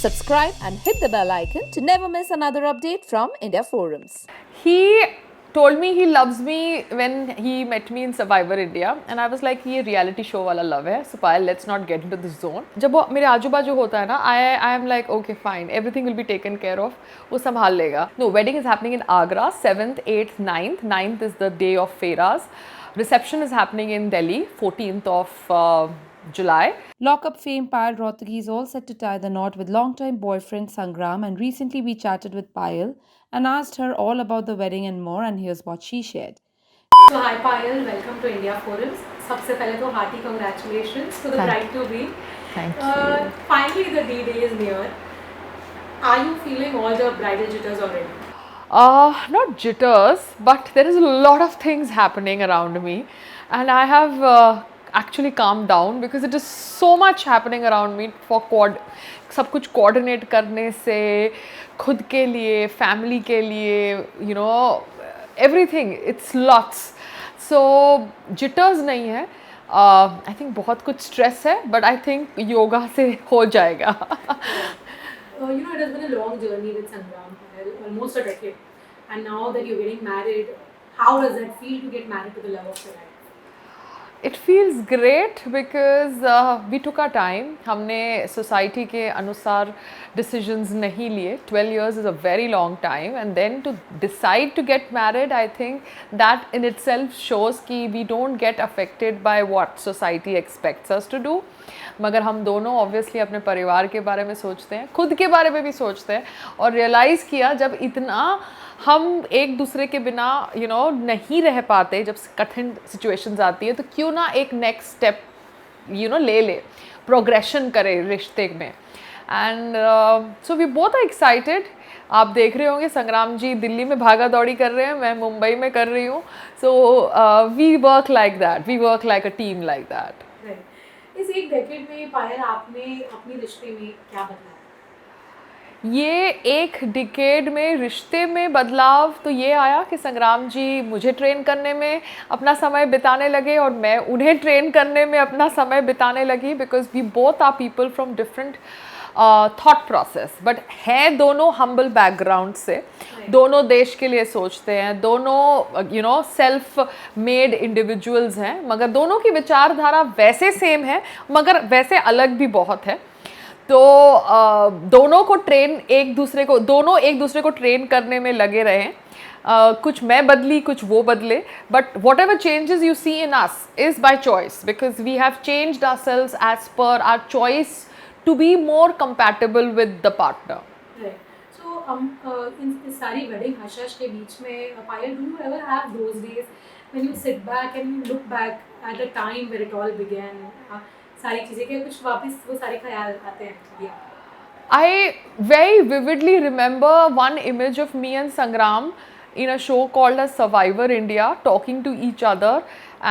Subscribe and hit the bell icon to never miss another update from India Forums. He told me he loves me when he met me in Survivor India and I was like ये reality show वाला love है so Payal let's not get into this zone. जब वो मेरे आजू बाजू होता है ना I am like okay fine everything will be taken care of वो संभाल लेगा. No, wedding is happening in Agra 7th 8th 9th 9th is the day of Feras. Reception is happening in Delhi 14th of July. Lockup fame Payal Rohtgi is all set to tie the knot with longtime boyfriend Sangram, and recently we chatted with Payal and asked her all about the wedding and more, and here's what she shared. So hi Payal, welcome to India Forums. सबसे पहले तो hearty congratulations to the bride to be. Thank you. Finally the D-Day is near. Are you feeling all the bridal jitters already? Not jitters, but there is a lot of things happening around me, and I have actually calmed down because it is so much happening around me for सब कुछ coordinate करने से खुद के लिए, family के लिए, you know, everything, it's lots. So jitters नहीं है. I think बहुत कुछ stress है, but I think yoga से हो जाएगा. You know, it has been a long journey with Sangram, almost a decade. And now that you're getting married, how does it feel to get married to the love of your life? It feels great because we took our time. हमने society के अनुसार decisions नहीं लिए. 12 years is a very long time, and then to decide to get married, I think that in itself shows कि we don't get affected by what society expects us to do. मगर हम दोनों obviously अपने परिवार के बारे में सोचते हैं, खुद के बारे में भी सोचते हैं, और realize किया जब इतना हम एक दूसरे के बिना नहीं रह पाते, जब कठिन सिचुएशंस आती है, तो क्यों ना एक नेक्स्ट स्टेप ले प्रोग्रेशन करे रिश्ते में. And so we both are excited. आप देख रहे होंगे संग्राम जी दिल्ली में भागा दौड़ी कर रहे हैं, मैं मुंबई में कर रही हूँ. So we work like that, we work like a team like that. इस एक डेकेड में पायल आपने अपने रिश्ते में क्या बदला? ये एक डिकेड में रिश्ते में बदलाव तो ये आया कि संग्राम जी मुझे ट्रेन करने में अपना समय बिताने लगे और मैं उन्हें ट्रेन करने में अपना समय बिताने लगी. Because we both are people from different thought process, but हैं दोनों हम्बल बैकग्राउंड से, दोनों देश के लिए सोचते हैं, दोनों सेल्फ मेड इंडिविजुअल्स हैं, मगर दोनों की विचारधारा वैसे सेम है मगर वैसे अलग भी बहुत है. तो दोनों एक दूसरे को ट्रेन करने में लगे रहे. कुछ मैं बदली, कुछ वो बदले, but whatever changes you see in us is by choice, because we have changed ourselves as per our choice to be more compatible with the partner. So इन सारी वेडिंग हश के बीच में Payal, do you ever have those days when you sit back and look back at the time when it all began? सारी चीज़ें के कुछ वापस वो सारे ख्याल आते हैं? I very vividly remember one image of me and Sangram in a show called as Survivor India talking to each other,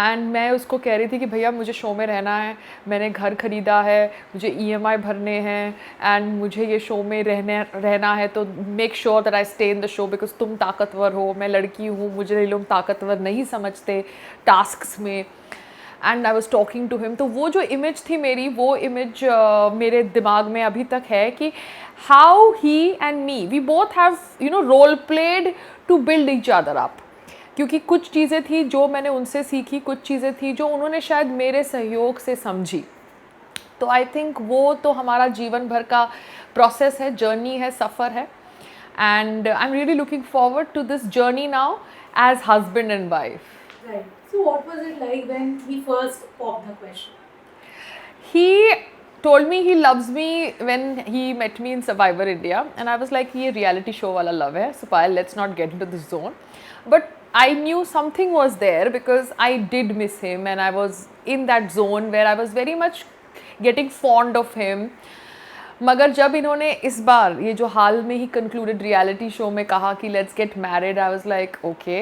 and मैं उसको कह रही थी कि भैया मुझे शो में रहना है, मैंने घर खरीदा है, मुझे EMI भरने हैं, एंड मुझे ये शो में रहना है, तो make sure that I stay in the show because तुम ताकतवर हो, मैं लड़की हूँ, मुझे लोग ताकतवर नहीं समझते टास्क्स में. And I was talking to him. तो वो जो इमेज थी मेरी, वो इमेज मेरे दिमाग में अभी तक है कि how he and me, we both have role played to build each other up. क्योंकि कुछ चीज़ें थी जो मैंने उनसे सीखी, कुछ चीज़ें थी जो उन्होंने शायद मेरे सहयोग से समझी. तो आई थिंक वो तो हमारा जीवन भर का प्रोसेस है, जर्नी है, सफ़र है. And I am really looking forward to this journey now as husband and wife. So what was it like when he first popped the question? He told me he loves me when he met me in Survivor India, and I was like ये reality show वाला love है, so Payal let's not get into this zone. But I knew something was there because I did miss him and I was in that zone where I was very much getting fond of him. मगर जब इन्होंने इस बार ये जो हाल में ही concluded reality show में कहा कि let's get married, I was like okay,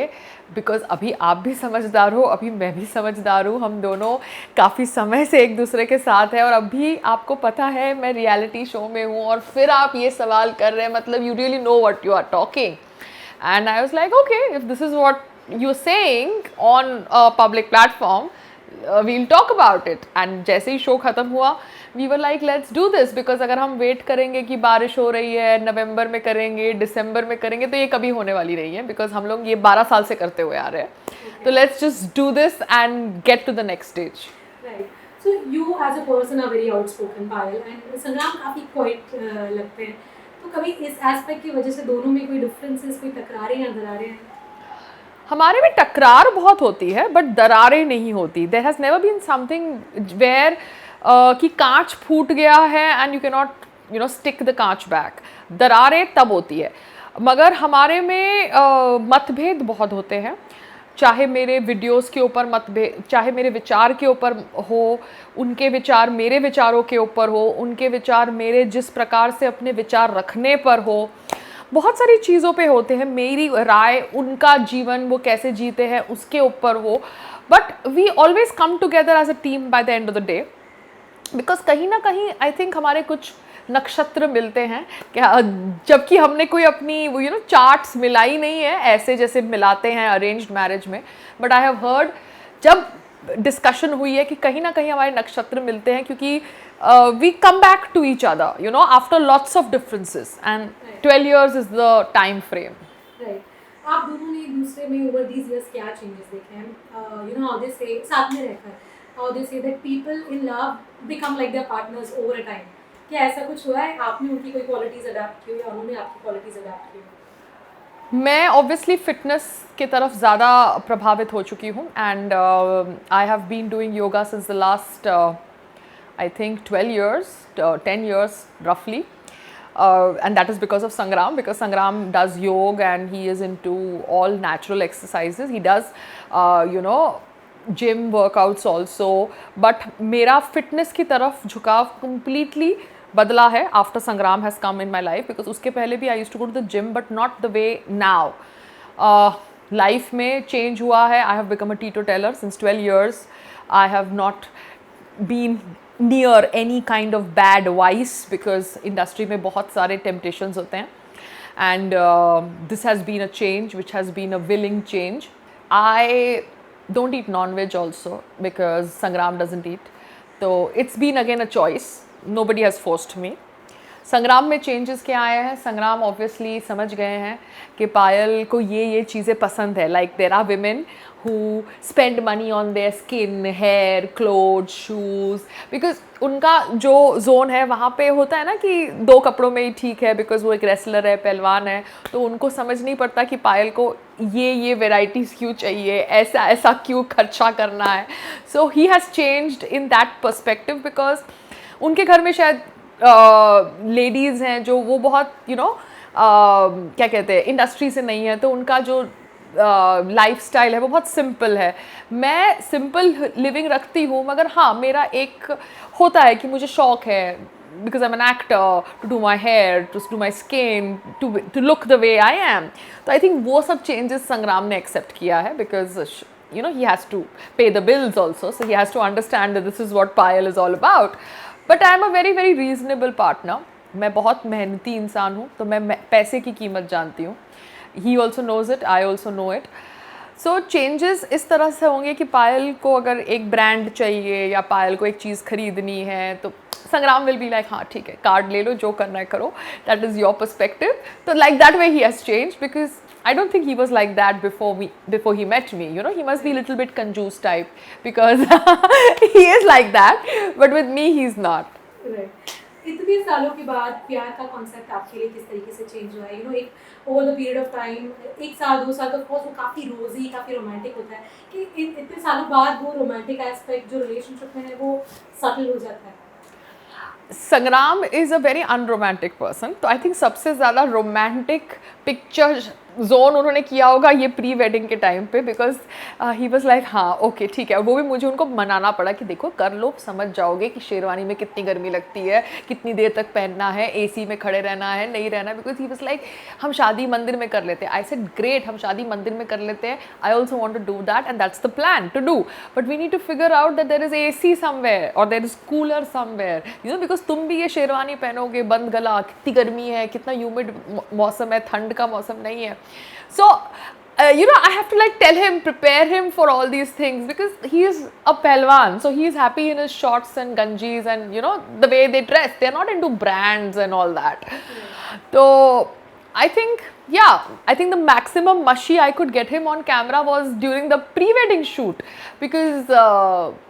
because अभी आप भी समझदार हो, अभी मैं भी समझदार हूँ, हम दोनों काफ़ी समय से एक दूसरे के साथ हैं, और अभी आपको पता है मैं रियलिटी शो में हूँ और फिर आप ये सवाल कर रहे हैं, मतलब you really know what you are talking. And I was like okay, if this is what you are saying on a public platform, we'll talk about it. And जैसे ही शो ख़त्म हुआ we were like let's do this, because अगर हम wait करेंगे कि बारिश हो रही है, नवंबर में करेंगे, दिसंबर में करेंगे, तो ये कभी होने वाली नहीं है, बिकॉज हम लोग ये 12 साल से करते हुए आ रहे हैं. तो let's just do this and get to the next stage. Right. So you as a person are very outspoken, Payal, and संग्राम काफ़ी क्वाइट लगते हैं. तो कभी इस एस्पेक्ट की वजह से दोनों में कोई डिफरेंसेस, कोई तकरारें या दरारें हैं? हमारे में टकरार बहुत होती है बट दरारें नहीं होती. There has never been something where कि कांच फूट गया है and you can not stick the कांच बैक. दरारें तब होती है, मगर हमारे में मतभेद बहुत होते हैं. चाहे मेरे वीडियोस के ऊपर मतभेद, चाहे मेरे विचार के ऊपर हो, उनके विचार मेरे विचारों के ऊपर हो, उनके विचार मेरे जिस प्रकार से अपने विचार रखने पर हो, बहुत सारी चीज़ों पे होते हैं. मेरी राय, उनका जीवन वो कैसे जीते हैं उसके ऊपर हो, but we always come together as a team by the end of the day, because कहीं ना कहीं आई थिंक हमारे कुछ नक्षत्र मिलते हैं क्या, जबकि हमने कोई अपनी वो चार्ट्स मिलाई नहीं है ऐसे जैसे मिलाते हैं अरेंज्ड मैरिज में. बट आई हैव हर्ड जब डिस्कशन हुई है कि कहीं ना कहीं हमारे नक्षत्र मिलते हैं, क्योंकि we come back to each other after lots of differences, and 12 years is the time frame. Right. आप दोनों ने एक दूसरे में ओवर दीज इयर्स क्या चेंजेस देखे हैं? हाउ दे से साथ में रहकर, how they say that people in love become like there partners over a time. क्या ऐसा कुछ हुआ है? आपने उनकी कोई क्वालिटीज अडॉप्ट की हो या उन्होंने आपकी क्वालिटीज अडॉप्ट की हो? मैं ऑब्वियसली फिटनेस की तरफ ज़्यादा प्रभावित हो चुकी हूँ, and I have been doing yoga since the last I think 12 years, 10 years roughly. And that is because of Sangram, because Sangram does yoga and he is into all natural exercises. He does gym workouts also, but मेरा fitness की तरफ झुकाव completely बदला है after Sangram has come in my life, because उसके पहले भी I used to go to the gym but not the way now. Life में change हुआ है. I have become a teetotaler since 12 years. I have not been near any kind of bad vice, because industry में बहुत सारे temptations होते हैं, and this has been a change which has been a willing change. I don't eat non-veg also because Sangram doesn't eat, so it's been again a choice. Nobody has forced me. संग्राम में changes क्या आए हैं? संग्राम obviously समझ गए हैं कि पायल को ये चीज़ें पसंद है. Like there are women who spend money on their skin, hair, cloth, shoes, because उनका जो जोन है वहाँ पे होता है ना कि 2 कपड़ों में ही ठीक है, बिकॉज वो एक रेसलर है, पहलवान है, तो उनको समझ नहीं पड़ता कि पायल को ये वेराइटीज़ क्यों चाहिए, ऐसा क्यों खर्चा करना है. So he has changed in that perspective, because उनके घर में शायद लेडीज़ हैं जो वो बहुत क्या कहते हैं, इंडस्ट्री से नहीं है, तो उनका जो लाइफस्टाइल है वो बहुत सिंपल है. मैं सिंपल लिविंग रखती हूँ, मगर हाँ मेरा एक होता है कि मुझे शौक है, because I am an actor, to do my hair, to do my skin, to look the way I am. तो आई थिंक वो सब चेंजेस संग्राम ने एक्सेप्ट किया है, because he has to pay the bills also, so he has to understand that this is what Payal is all about. But I am a very very reasonable partner. मैं बहुत मेहनती इंसान हूँ, तो मैं पैसे की कीमत जानती हूँ. He also knows it, I also know it. So changes इस तरह से होंगे कि पायल को अगर एक ब्रांड चाहिए या पायल को एक चीज़ खरीदनी है, तो संग्राम विल बी लाइक हाँ ठीक है, कार्ड ले लो, जो करना है करो, दैट इज़ योर पर्सपेक्टिव. तो like that way he has change, because I don't think he was like that before he met me. He must be a little bit कंजूस type, because he is like that, but with me he's not. Right. इतने सालों के बाद प्यार का concept आपके लिए किस तरीके से चेंज हुआ है? एक over the period of time, 1 साल 2 साल, तो ऑफकोर्स वो काफ़ी रोजी, काफ़ी रोमांटिक होता है, कि इतने सालों बाद वो रोमांटिक एस्पेक्ट जो रिलेशनशिप में है वो सटल हो जाता है. संग्राम is a very unromantic person, तो आई थिंक सबसे ज़्यादा रोमांटिक पिक्चर जोन उन्होंने किया होगा ये प्री वेडिंग के टाइम पे, बिकॉज ही वाज लाइक हाँ ओके ठीक है. वो भी मुझे उनको मनाना पड़ा कि देखो कर लो, समझ जाओगे कि शेरवानी में कितनी गर्मी लगती है, कितनी देर तक पहनना है, एसी में खड़े रहना है, नहीं रहना, बिकॉज ही वाज लाइक हम शादी मंदिर में कर लेते हैं. आई सेड ग्रेट, हम शादी मंदिर में कर लेते हैं, I also want to do that and that's the plan to do, but we need to figure out that there is AC somewhere और there is cooler somewhere, because तुम भी ये शेरवानी पहनोगे बंद गला, कितनी गर्मी है, कितना ह्यूमिड मौसम है, ठंड का मौसम नहीं है. सो I have to like tell him, prepare him for all these things because he is a pelwan. So he is happy in his shorts and ganjis and the way they dress. They're not into brands and all that. So I think, I think the maximum mushy I could get him on camera was during the pre-wedding shoot because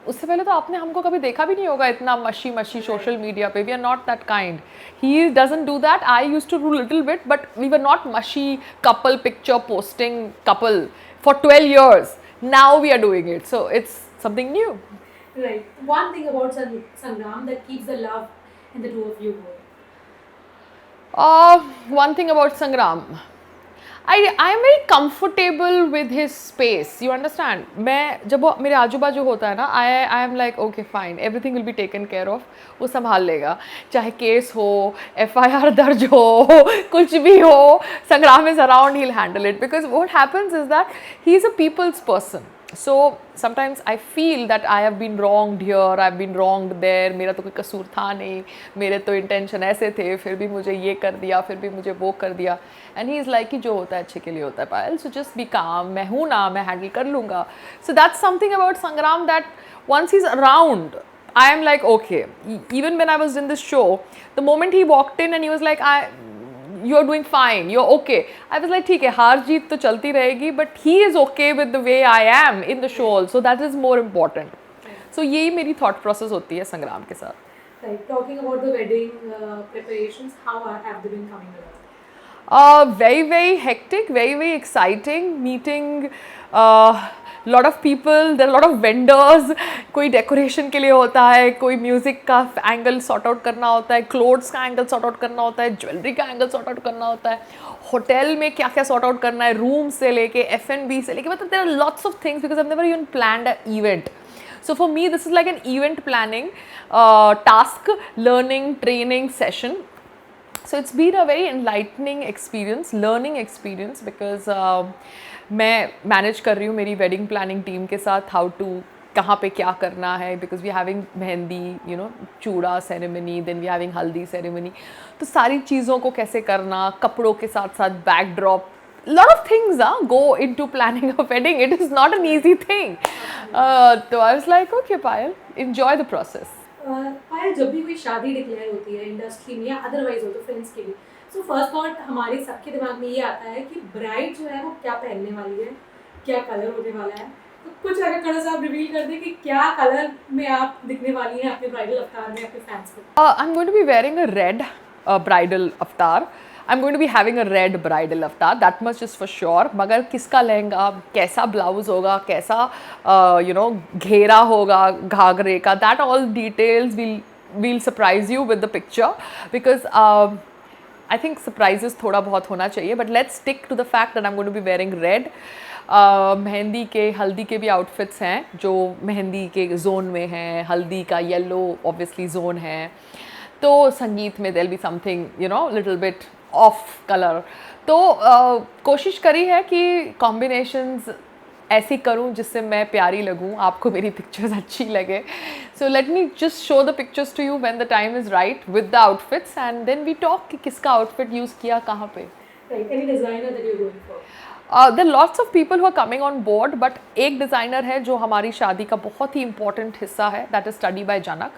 उससे पहले तो आपने हमको कभी देखा भी नहीं होगा इतना mushy social media पे. We are not that kind. He doesn't do that. I used to do little bit, but we were not mushy couple picture posting couple for 12 years. Now we are doing it, so it's something new. Right. One thing about Sangram that keeps the love in the two of you going. One thing about Sangram, I am very comfortable with his space. You understand? मैं जब वो मेरे आजू बाजू होता है ना, I am like okay fine, everything will be taken care of. वो संभाल लेगा. चाहे केस हो, FIR दर्ज हो, कुछ भी हो, संग्राम is around, he'll handle it. Because what happens is that he is a people's person. So sometimes I feel that I have been wronged here, I've been wronged there. मेरा तो कोई कसूर था नहीं, मेरे तो इंटेंशन ऐसे थे, फिर भी मुझे ये कर दिया, फिर भी मुझे वो कर दिया. And he is like कि जो होता है अच्छे के लिए होता है पायल. So just be calm. मैं हूँ ना, मैं handle कर लूँगा. So that's something about Sangram that once he's around, I am like okay. Even when I was in this show, the moment he walked in and he was like you're doing fine, you're okay. I was like ठीक है, हार जीत तो चलती रहेगी, but he is okay with the way I am in the show also. That is more important. So यही मेरी thought process होती है संग्राम के साथ. Right. Talking about the wedding preparations, how have they been coming along? Very hectic, very exciting. Meeting lot of people, there are a lot of vendors. कोई decoration के लिए होता है, कोई म्यूजिक का एंगल सॉर्ट आउट करना होता है, क्लोथ्स का एंगल सॉर्ट आउट करना होता है, ज्वेलरी का एंगल सॉर्ट आउट करना होता है, होटल में क्या क्या सॉर्ट आउट करना है, रूम से लेके F&B से लेके, मतलब there are lots of things because I've never even planned an event. So for me this is like an event planning task, learning, training session. So it's been a very enlightening experience, learning experience because मैं manage कर रही हूँ मेरी wedding planning team के साथ how to कहाँ पे क्या करना है बिकॉज वी हैविंग मेहंदी चूड़ा सेरेमनी देन वी हैविंग हल्दी सेरेमनी. तो सारी चीज़ों को कैसे करना, कपड़ों के साथ साथ backdrop, lot of things go into planning a wedding. It is not an easy thing. So I was like okay Payal, enjoy the process. पायल, जब भी कोई शादी डिक्लेयर होती है इंडस्ट्री में या अदरवाइज हो तो फ्रेंड्स के लिए, सो फर्स्ट थॉट हमारे सबके दिमाग में ये आता है कि ब्राइड जो है वो क्या पहनने वाली है, क्या कलर होने वाला है. तो कुछ अगर थोड़ा सा आप रिवील कर दें कि क्या कलर में आप दिखने वाली हैं अपने ब्राइडल अवतार में अपने फैंस को. I'm going to be wearing a red bridal avatar. I'm going to be having a red bridal avatar, that much is for sure. मगर किसका लहंगा, कैसा ब्लाउज होगा, कैसा घेरा होगा घाघरे का, that all details will surprise you with the picture because I think surprises थोड़ा बहुत होना चाहिए, but let's stick to the fact that I'm going to be wearing red. Mehndi के हल्दी के भी आउटफिट्स हैं जो मेहंदी के जोन में हैं, हल्दी का येलो ऑब्वियसली जोन है, तो संगीत में there'll be something little bit of colour. तो कोशिश करी है कि कॉम्बिनेशंस ऐसी करूं जिससे मैं प्यारी लगूं, आपको मेरी पिक्चर्स अच्छी लगे. So let me just show the pictures to you when the time is right with the outfits and then we talk कि किसका आउटफिट यूज़ किया कहाँ पे. Any designer that you're going for? There are lots of people who are coming on board, but एक designer है जो हमारी शादी का बहुत ही important हिस्सा है, that is Study by Janak.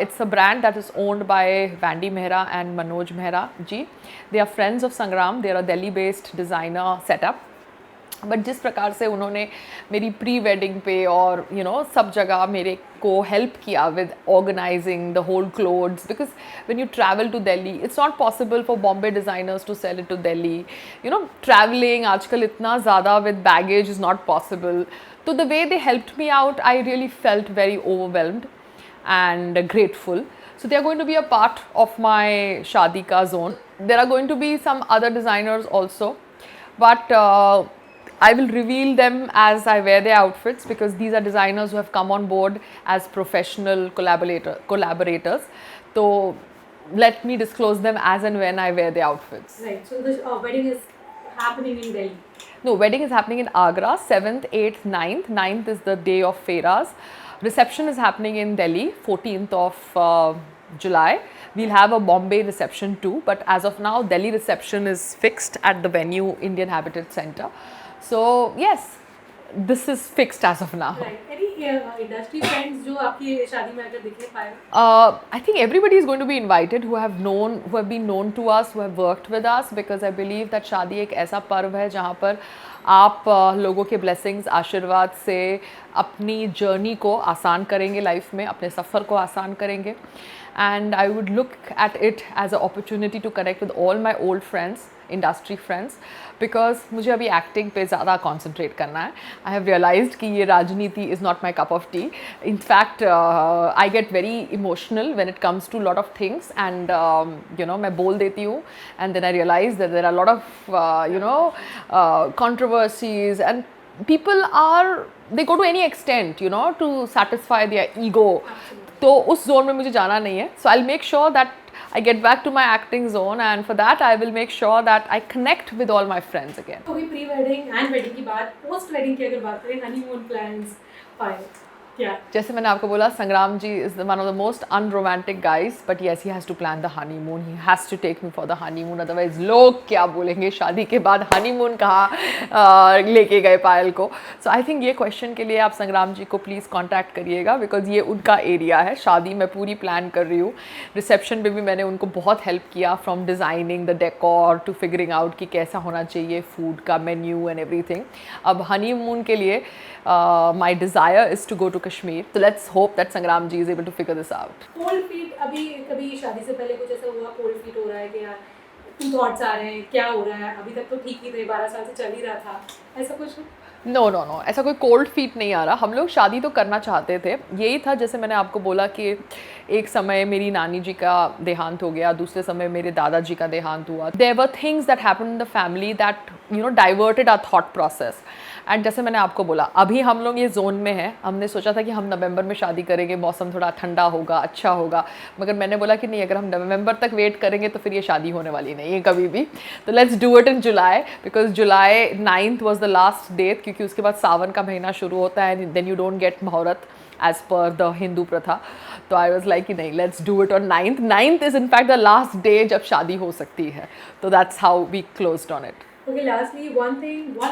It's a brand that is owned by Vandy Mehra and Manoj Mehra ji. They are friends of Sangram. They are a Delhi-based designer setup. But जिस प्रकार से उन्होंने मेरी pre wedding पे और सब जगह मेरे को हेल्प किया with organising the whole clothes because when you travel to Delhi it's not possible for Bombay designers to sell it to Delhi. Travelling आजकल इतना ज़्यादा with baggage is not possible. तो the way they helped me out I really felt very overwhelmed and grateful. So they are going to be a part of my Shadi Ka zone. There are going to be some other designers also, but I will reveal them as I wear their outfits because these are designers who have come on board as professional collaborators. So let me disclose them as and when I wear their outfits. Right. So the wedding is happening in Delhi. No, wedding is happening in Agra, 7th, 8th, 9th. 9th is the day of Feras. Reception is happening in Delhi, 14th of July. We'll have a Bombay reception too, but as of now, Delhi reception is fixed at the venue Indian Habitat Center. So yes, this is fixed as of now. Right. Any industry friends जो आपकी शादी में अगर दिखे पाए? I think everybody is going to be invited who have been known to us, who have worked with us, because I believe that शादी एक ऐसा पर्व है जहाँ पर आप लोगों के blessings, आशीर्वाद से अपनी journey को आसान करेंगे लाइफ में, अपने सफ़र को आसान करेंगे. And I would look at it as an opportunity to connect with all my old friends, industry friends, because मुझे अभी एक्टिंग पे ज़्यादा कॉन्सेंट्रेट करना है. आई हैव रियलाइज्ड कि ये राजनीति is not my cup of tea. In fact I get very emotional when it comes to lot of things, and you know मैं बोल देती हूँ, and then I realise that there are lot of you know controversies, and people are, they go to any extent, you know, to satisfy their ego. तो उस zone में मुझे जाना नहीं है. So I'll make sure that I get back to my acting zone, and for that I will make sure that I connect with all my friends again. तो अभी pre wedding and wedding की बात, post wedding की अगर बात करें, honeymoon plans पायल क्या? जैसे मैंने आपको बोला, संग्राम जी is one of the most unromantic guys, but yes, he has to plan the honeymoon. He has to take me for the honeymoon. Otherwise, लोग क्या बोलेंगे शादी के बाद honeymoon कहाँ लेके गए पायल को. So I think ये question के लिए आप संग्राम जी को please contact करिएगा, because ये उनका area है. शादी मैं पूरी plan कर रही हूँ. Reception पे भी मैंने उनको बहुत help किया, from designing the decor to figuring out कि कैसा होना चाहिए food का menu and everything. अब honeymoon के लिए my desire is to go to Kashmir. So let's hope that Sangram ji is able to figure this out. Cold feet, अभी कभी शादी से पहले कुछ ऐसा हुआ कोल्ड फीट हो रहा है कि यार थॉट्स आ रहे हैं, क्या हो रहा है? अभी तक तो ठीक ही थे, 12 साल से चल ही रहा था, ऐसा कुछ? नो नो नो, ऐसा कोई कोल्ड फीट नहीं आ रहा. हम लोग शादी तो करना चाहते थे. यही था, जैसे मैंने आपको बोला कि एक समय मेरी नानी जी का देहांत हो गया, दूसरे समय मेरे दादाजी का देहांत हुआ. There were things that happened in the family that you know diverted our thought process. And जैसे मैंने आपको बोला, अभी हम लोग ये जोन में हैं. हमने सोचा था कि हम नवंबर में शादी करेंगे, मौसम थोड़ा ठंडा होगा, अच्छा होगा. मगर मैंने बोला कि नहीं, अगर हम नवंबर तक वेट करेंगे तो फिर ये शादी होने वाली नहीं है कभी भी. तो let's do it in July, because July 9th was the last date, क्योंकि उसके बाद सावन का महीना शुरू होता है, and then you don't get muhurat as per the Hindu pratha. तो आई वॉज लाइक कि नहीं, let's do it on 9th is in fact the last day जब शादी हो सकती है. तो that's how we closed on it. Okay, lastly, one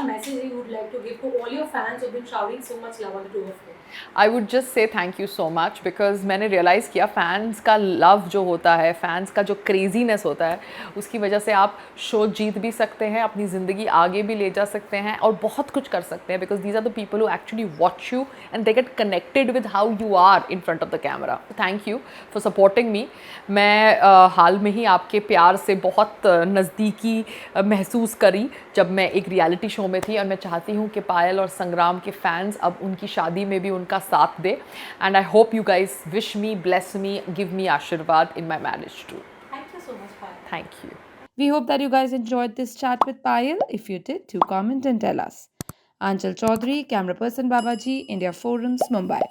message you would like to give to all your fans who've been showering so much love on the two of you. I would just say thank you so much, because मैंने realise किया fans का love जो होता है, fans का जो craziness होता है, उसकी वजह से आप शो जीत भी सकते हैं, अपनी ज़िंदगी आगे भी ले जा सकते हैं, और बहुत कुछ कर सकते हैं. Because these are the people who actually watch you and they get connected with how you are in front of the camera. Thank you for supporting me. मैं हाल में ही आपके प्यार से बहुत नज़दीकी महसूस करी जब मैं एक रियलिटी शो में थी, और मैं चाहती हूँ कि पायल और संग्राम के फैंस अब उनकी शादी में भी उनका साथ दे. And I hope you guys wish me, bless me, give me आशीर्वाद in my marriage too. Thank you so much, Payal. Thank you. We hope that you guys enjoyed this chat with Payal. If you did, do comment and tell us. Anchal Chaudhary, camera person Babaji, India Forums, Mumbai.